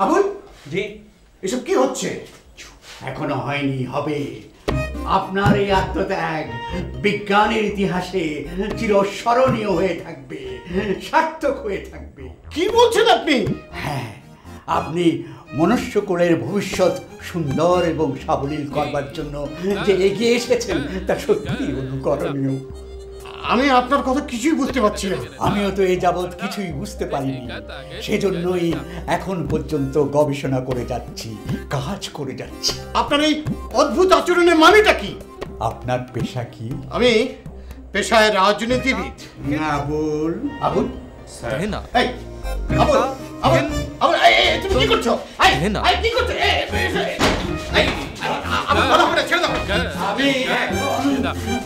আবুল জি এসব কি হচ্ছে? এখনো হয়নি, হবে। আপনার এই আত্মত্যাগ বিজ্ঞানের ইতিহাসে চিরস্মরণীয় হয়ে থাকবে, সার্থক হয়ে থাকবে। কি বলছেন আপনি? হ্যাঁ, আপনি মনুষ্যকুলের ভবিষ্যৎ সুন্দর এবং সাবলীল করবার জন্য যে এগিয়ে এসেছেন তা সত্যি অনুকরণীয়। আমি আপনার কথা কিছুই বুঝতে পারছি না। আমিও তো এই যাবৎ কিছুই বুঝতে পারিনি, সেজন্যই এখন পর্যন্ত গবেষণা করে যাচ্ছি, কাজ করে যাচ্ছি। আপনার এই অদ্ভুত আচরণের মানেটা কি? আপনার পেশা কি? আমি পেশায় রাজনীতিবিদ। আবুল, আবুল তাই না? এই আবুল, আবুল, আবুল, এই তুমি কি করছো? এই কি করছো? এই আমার বলা করে ছেড়ে দাও। আমি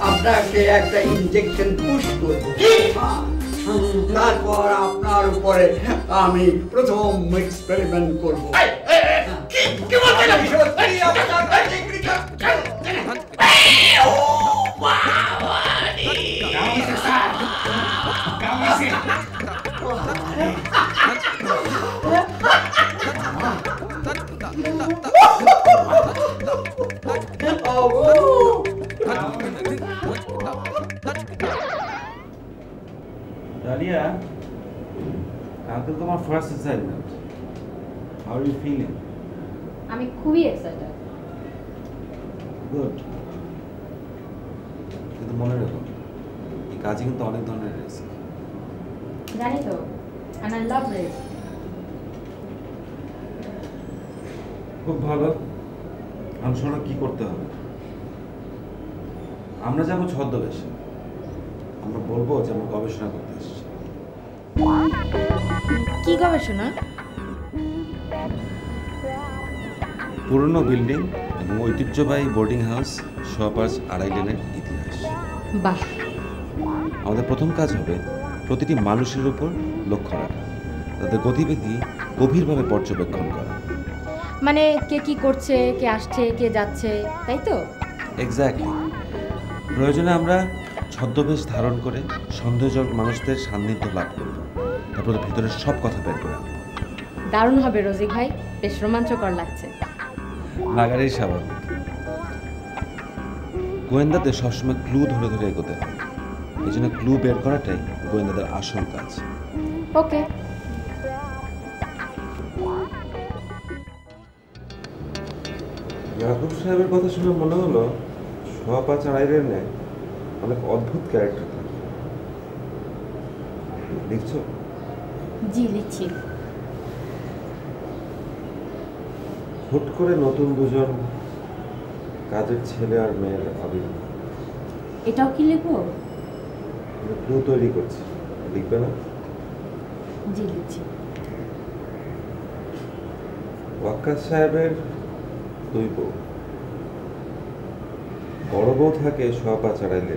আপনাকে একটা ইনজেকশন পুশ করব, তারপর আপনার উপরে আমি প্রথম এক্সপেরিমেন্ট করব। কি বলছেন আপনি? Dalia, কালকে তোমার first assignment. How are you feeling? আমি খুবই এক্সাইটেড। গুড। কিন্তু মনে রাখো, এই কাজে কিন্তু অনেক ধরনের রিস্ক। জানি তো, and I love risk. খুব ভালো। আমি শোনো কি করতে হবে। আমরা যাবো ছদ্মবেশে। আমরা বলবো যে আমরা গবেষণা করতে এসেছি। কি গবেষণা? পুরনো বিল্ডিং এবং ঐতিহ্যবাহী বোর্ডিং হাউস শপার্স আড়াই লেনের ইতিহাস। বাহ, আমাদের প্রথম কাজ হবে প্রতিটি মানুষের উপর লক্ষ্য রাখা, তাদের গতিবিধি গভীরভাবে পর্যবেক্ষণ করা। মানে কে কি করছে, কে আসছে, কে যাচ্ছে, তাই তো? এক্স্যাক্টলি। প্রয়োজনে আমরা ছদ্মবেশ ধারণ করে সন্দেহজনক মানুষদের সান্নিধ্য লাভ করব, তারপর ভিতরের সব কথা বের করে আনবো। দারুণ হবে রোজিক ভাই, বেশ রোমাঞ্চকর লাগছে। লাগারই স্বাভাবিক। গোয়েন্দাদের সবসময় ক্লু ধরে ধরে এগোতে হয়, এই জন্য ক্লু বের করাটাই গোয়েন্দাদের আসল কাজ। ওকে। ইয়াকুব সাহেবের কথা শুনে মনে হলো সোয়া চাড়াইয়ের নেয় অনেক অদ্ভুত ক্যারেক্টার থাকে। দেখছো? জি লিখছি। হুট করে নতুন দুজন কাজের ছেলে আর মেয়ের আবির্ভাব। এটাও কি লিখবো? ক্লু তৈরি করছি, লিখবে না? জি লিখছি। ওয়াক্কাস সাহেবের দুই বউ, বড় বউ থাকে সোয়া চাড়াইলে,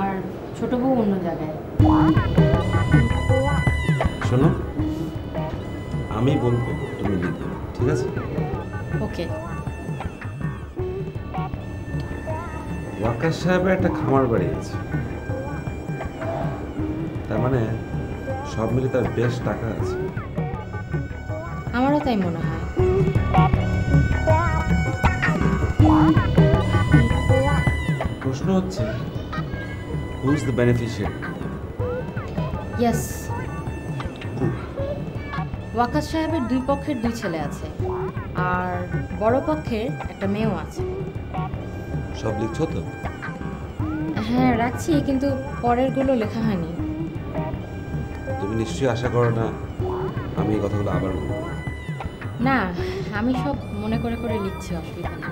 আর ছোট বউ অন্য জায়গায়। শোনো, আমি বলবো তুমি লিখবে, ঠিক আছে? ওকে। ওয়াক্কাস সাহেবের একটা খামার বাড়ি আছে, তার মানে সব মিলে তার বেশ টাকা আছে। আমারও তাই মনে হয়। প্রশ্ন হচ্ছে, who is the beneficiary? Yes, Waqas সাহেবের দুই পক্ষের দুই ছেলে আছে, আর বড় পক্ষের একটা মেয়েও আছে। সব লিখছো তো? হ্যাঁ রাখছি, কিন্তু পরেরগুলো লেখা হয়নি। তুমি নিশ্চয়ই আশা করো না আমি এই কথাগুলো আবার বলবো? না, আমি সব মনে করে করে লিখছি, অসুবিধা নেই।